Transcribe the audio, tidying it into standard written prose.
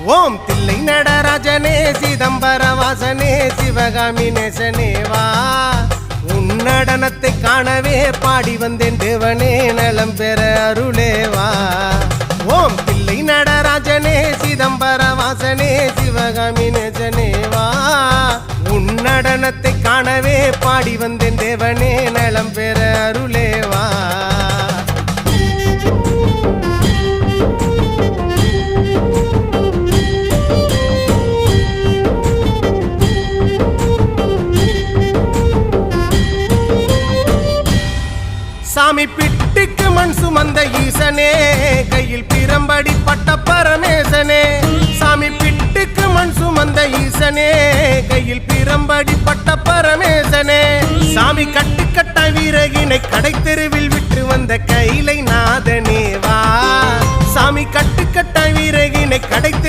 ஓம் தில்லை நடராஜனே சிதம்பர வாசனே சிவகாமி நேசனே வா உன் நடனத்தை காணவே பாடி வந்தேன் தேவனே நலம் பெற அருளே வா ஓம் தில்லை நடராஜனே சிதம்பர வாசனே சிவகாமி நேசனே வா உன் நடனத்தை காணவே பாடி வந்தேன் தேவனே நலம் பெற அருளே வா சாமி பிட்டுக்கு மண் சுமந்த ஈசனே கையில் பிரம்படி பட்ட பரமேசனே சாமி பிட்டுக்கு மண் சுமந்த ஈசனே கையில் பிரம்படி பட்ட பரமேசனே சாமி கட்டுக்கட்ட வீரகினை கடை தெருவில் விட்டு வந்த கைலை நாதனே வா சாமி கட்டுக்கட்ட வீரகினை கடை தெரு